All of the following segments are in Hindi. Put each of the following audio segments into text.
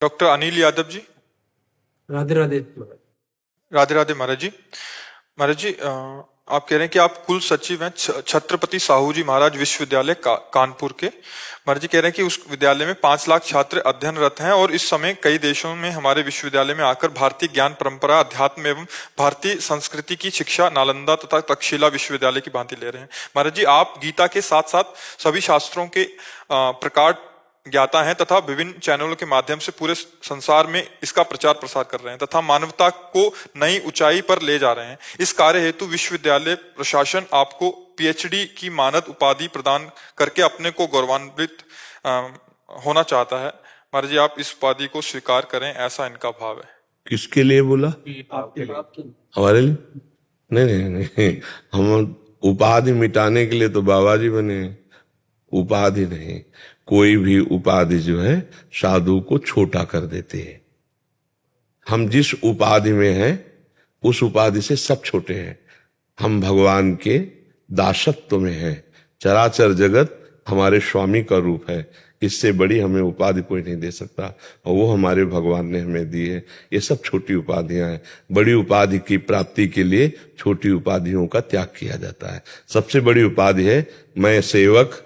डॉक्टर अनिल यादव जी। राधे राधे। राधे राधे महाराज जी। महाराज जी, आप कह रहे हैं कि आप कुल सचिव हैं छत्रपति साहू जी महाराज विश्वविद्यालय कानपुर के। महाराज जी कह रहे हैं कि उस विद्यालय में 5 लाख छात्र अध्ययनरत हैं और इस समय कई देशों में हमारे विश्वविद्यालय में आकर भारतीय ज्ञान परंपरा, अध्यात्म एवं भारतीय संस्कृति की शिक्षा नालंदा तथा तक्षशिला विश्वविद्यालय की भांति ले रहे हैं। महाराज जी, आप गीता के साथ साथ सभी शास्त्रों के प्रकार ज्ञाता हैं तथा विभिन्न चैनलों के माध्यम से पूरे संसार में इसका प्रचार प्रसार कर रहे हैं तथा मानवता को नई ऊंचाई पर ले जा रहे हैं। इस कार्य हेतु विश्वविद्यालय प्रशासन आपको पीएचडी की मानद उपाधि प्रदान करके अपने को गौरवान्वित होना चाहता है। महाराज जी, आप इस उपाधि को स्वीकार करें, ऐसा इनका भाव है। किसके लिए बोला? हमारे लिए? नहीं नहीं नहीं, हम उपाधि मिटाने के लिए तो बाबा जी बने, उपाधि नहीं। कोई भी उपाधि जो है साधु को छोटा कर देते हैं। हम जिस उपाधि में हैं उस उपाधि से सब छोटे हैं। हम भगवान के दासत्व में हैं। चराचर जगत हमारे स्वामी का रूप है। इससे बड़ी हमें उपाधि कोई नहीं दे सकता और वो हमारे भगवान ने हमें दी है। ये सब छोटी उपाधियां हैं। बड़ी उपाधि की प्राप्ति के लिए छोटी उपाधियों का त्याग किया जाता है। सबसे बड़ी उपाधि है मैं सेवक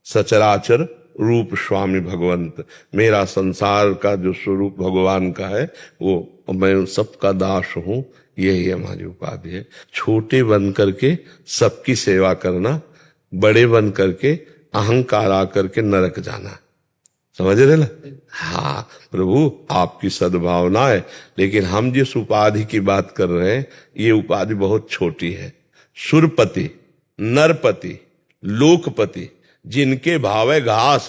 सचराचर रूप स्वामी भगवंत। मेरा संसार का जो स्वरूप भगवान का है वो मैं सबका दास हूं। यही हमारी उपाधि है। छोटे बन करके सबकी सेवा करना, बड़े बन करके अहंकार आकर के नरक जाना। समझ रहे ना? हाँ प्रभु, आपकी सद्भावना है, लेकिन हम जिस उपाधि की बात कर रहे हैं ये उपाधि बहुत छोटी है। सुरपति, नरपति, लोकपति, जिनके भावे घास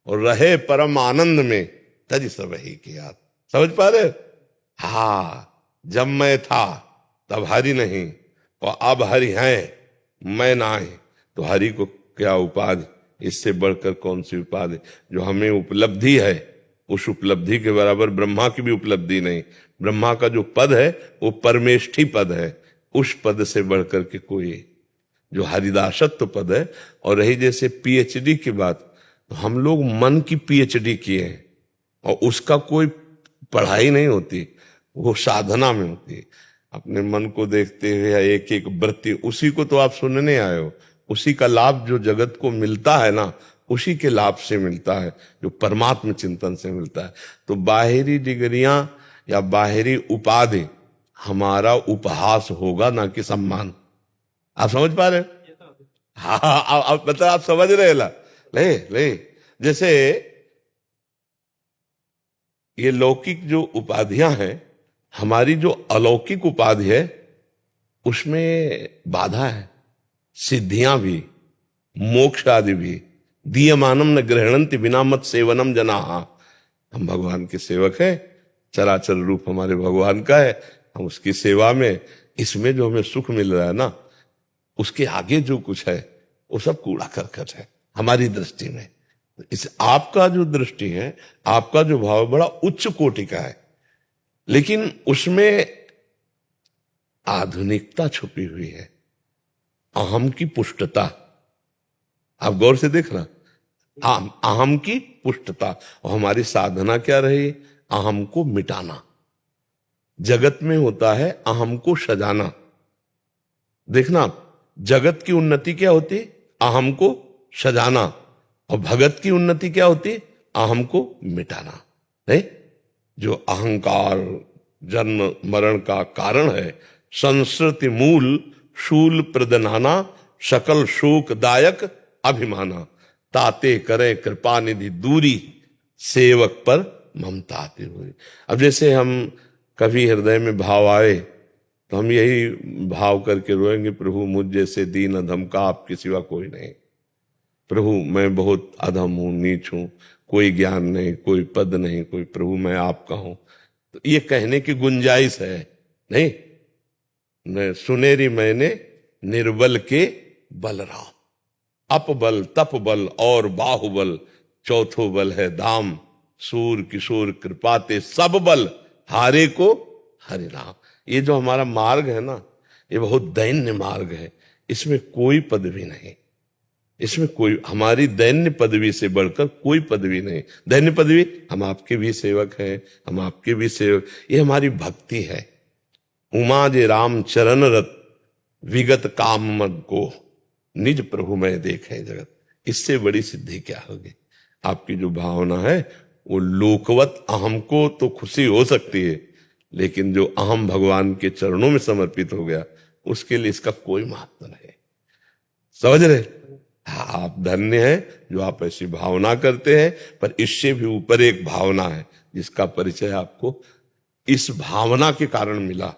और रहे परम आनंद में तज सब ही की याद। समझ पा रहे? हाँ, जब मैं था तब हरि नहीं और अब हरि है, मैं नहीं, तो हरि को क्या उपाधि? इससे बढ़कर कौन सी उपाधि? जो हमें उपलब्धि है उस उपलब्धि के बराबर ब्रह्मा की भी उपलब्धि नहीं। ब्रह्मा का जो पद है वो परमेष्ठी पद है। उस पद से बढ़कर के कोई जो हरिदासत्व पद है। और रही जैसे पीएचडी की बात, तो हम लोग मन की पीएचडी किए हैं और उसका कोई पढ़ाई नहीं होती, वो साधना में होती है। अपने मन को देखते हुए या एक एक वृत्ति, उसी को तो आप सुनने आए हो। उसी का लाभ जो जगत को मिलता है ना, उसी के लाभ से मिलता है, जो परमात्म चिंतन से मिलता है। तो बाहरी डिग्रियां या बाहरी उपाधि हमारा उपहास होगा, ना कि सम्मान। आप समझ पा रहे? हाँ, आप मतलब आप समझ रहे ला? ले जैसे ये लौकिक जो उपाधियां हैं, हमारी जो अलौकिक उपाधि है उसमें बाधा है। सिद्धियां भी, मोक्ष आदि भी। दीयमानम न ग्रहणंति बिना मत सेवनम जनाहा। हम भगवान के सेवक हैं, चराचर रूप हमारे भगवान का है, हम उसकी सेवा में, इसमें जो हमें सुख मिल रहा है ना, उसके आगे जो कुछ है वो सब कूड़ा करकट है हमारी दृष्टि में। इस आपका जो दृष्टि है, आपका जो भाव बड़ा उच्च कोटि का है, लेकिन उसमें आधुनिकता छुपी हुई है, अहम की पुष्टता। आप गौर से देखना, अहम की पुष्टता। और हमारी साधना क्या रही? अहम को मिटाना। जगत में होता है अहम को सजाना। देखना, जगत की उन्नति क्या होती? अहम को सजाना। और भगत की उन्नति क्या होती? अहम को मिटाना। नहीं, जो अहंकार जन्म मरण का कारण है, संस्कृति मूल शूल प्रदनाना, सकल शोक दायक अभिमाना, ताते करे कृपा निधि दूरी, सेवक पर ममता आती हुई। अब जैसे हम कभी हृदय में भाव आए तो हम यही भाव करके रोएंगे, प्रभु मुझ जैसे दीन अधम का आपके सिवा कोई नहीं। प्रभु मैं बहुत अधम हूं, नीच हूं, कोई ज्ञान नहीं, कोई पद नहीं, कोई, प्रभु मैं आपका हूं। तो ये कहने की गुंजाइश है नहीं? सुनेरी मैंने निर्बल के बलराम, अपबल तप बल और बाहुबल, चौथो बल है दाम, सूर किशोर कृपाते सब बल, हारे को हरि राम। ये जो हमारा मार्ग है ना, ये बहुत दैन्य मार्ग है, इसमें कोई पद भी नहीं। इसमें कोई हमारी दैन्य पदवी से बढ़कर कोई पदवी नहीं। दैन्य पदवी, हम आपके भी सेवक हैं, हम आपके भी सेवक, ये हमारी भक्ति है। उमा जे राम चरण रत विगत काम मद को निज प्रभु में देखे जगत। इससे बड़ी सिद्धि क्या होगी? आपकी जो भावना है वो लोकवत अहम को तो खुशी हो सकती है, लेकिन जो अहम भगवान के चरणों में समर्पित हो गया उसके लिए इसका कोई महत्व नहीं। समझ रहे? हाँ, आप धन्य हैं जो आप ऐसी भावना करते हैं, पर इससे भी ऊपर एक भावना है जिसका परिचय आपको इस भावना के कारण मिला।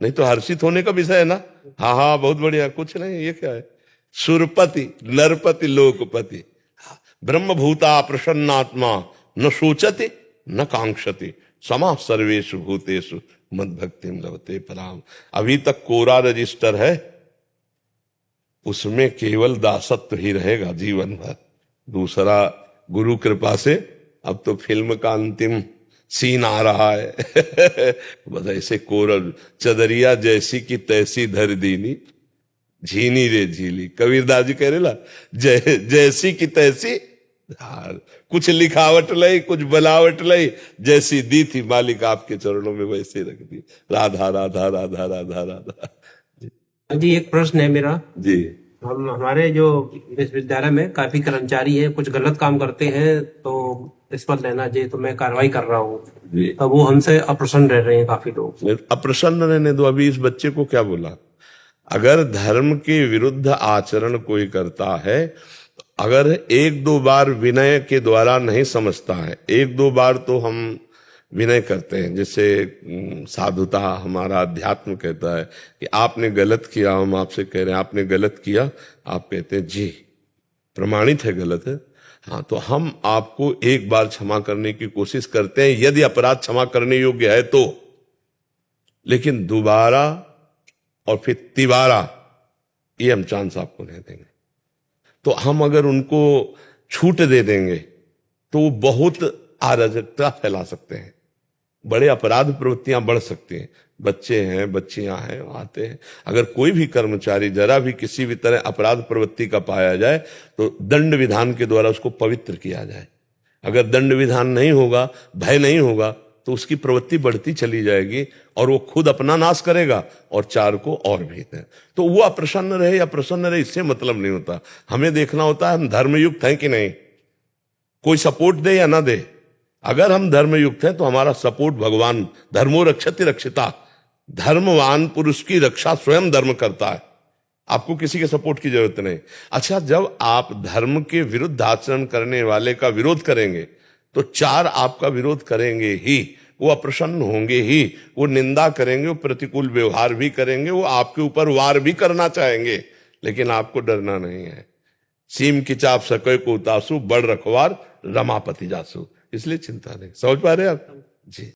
नहीं तो हर्षित होने का विषय है ना। हाँ हाँ, बहुत बढ़िया, कुछ नहीं। ये क्या है? सुरपति नरपति लोकपति, ब्रह्मभूता प्रसन्नात्मा, न सोचति न कांक्षति, समा सर्वेषु भूतेषु मद भक्तिम लभते पराम। अभी तक कोरा रजिस्टर है, उसमें केवल दासत्व ही रहेगा जीवन भर। दूसरा, गुरु कृपा से अब तो फिल्म का अंतिम सीन आ रहा है बस ऐसे कोरल चदरिया जैसी की तैसी धर दीनी, झीनी रे झीली। कबीरदास जी कह रहे ना, जैसी की तैसी, कुछ लिखावट लई कुछ बनावट लई, जैसी दी थी मालिक आपके चरणों में वैसे रख दी। राधा राधा राधा राधा राधा। जी, एक प्रश्न है मेरा जी। हम हमारे जो विश्वविद्यालय में काफी कर्मचारी हैं, कुछ गलत काम करते हैं तो रिश्वत लेना चाहिए, तो मैं कार्रवाई कर रहा हूँ, तो वो हमसे अप्रसन्न रह रहे हैं काफी लोग। अप्रसन्न रहने दो। अभी इस बच्चे को क्या बोला? अगर धर्म के विरुद्ध आचरण कोई करता है, अगर एक दो बार विनय के द्वारा नहीं समझता है, एक दो बार तो हम विनय करते हैं, जैसे साधुता हमारा अध्यात्म कहता है कि आपने गलत किया, हम आपसे कह रहे हैं आपने गलत किया, आप कहते हैं जी प्रमाणित है गलत है, हाँ, तो हम आपको एक बार क्षमा करने की कोशिश करते हैं यदि अपराध क्षमा करने योग्य है तो। लेकिन दोबारा और फिर तिबारा ये हम चांस आपको नहीं देंगे। तो हम अगर उनको छूट दे देंगे तो वो बहुत अराजकता फैला सकते हैं, बड़े अपराध प्रवृत्तियां बढ़ सकती हैं। बच्चे हैं, बच्चियां हैं, आते हैं। अगर कोई भी कर्मचारी जरा भी किसी भी तरह अपराध प्रवृत्ति का पाया जाए तो दंड विधान के द्वारा उसको पवित्र किया जाए। अगर दंड विधान नहीं होगा, भय नहीं होगा, तो उसकी प्रवृत्ति बढ़ती चली जाएगी और वो खुद अपना नाश करेगा और चार को और भी है। तो वो अप्रसन्न रहे या प्रसन्न रहे इससे मतलब नहीं होता। हमें देखना होता है हम धर्मयुक्त हैं कि नहीं, कोई सपोर्ट दे या ना दे। अगर हम धर्मयुक्त हैं तो हमारा सपोर्ट भगवान, धर्मो रक्षति रक्षिता, धर्मवान पुरुष की रक्षा स्वयं धर्म करता है, आपको किसी के सपोर्ट की जरूरत नहीं। अच्छा, जब आप धर्म के विरुद्ध आचरण करने वाले का विरोध करेंगे तो चार आपका विरोध करेंगे ही, वो अप्रसन्न होंगे ही, वो निंदा करेंगे, वो प्रतिकूल व्यवहार भी करेंगे, वो आपके ऊपर वार भी करना चाहेंगे, लेकिन आपको डरना नहीं है। सीम की चाप सके को उतासु, बड़ रखवार रमापति जासु, इसलिए चिंता नहीं। समझ पा रहे आप जी?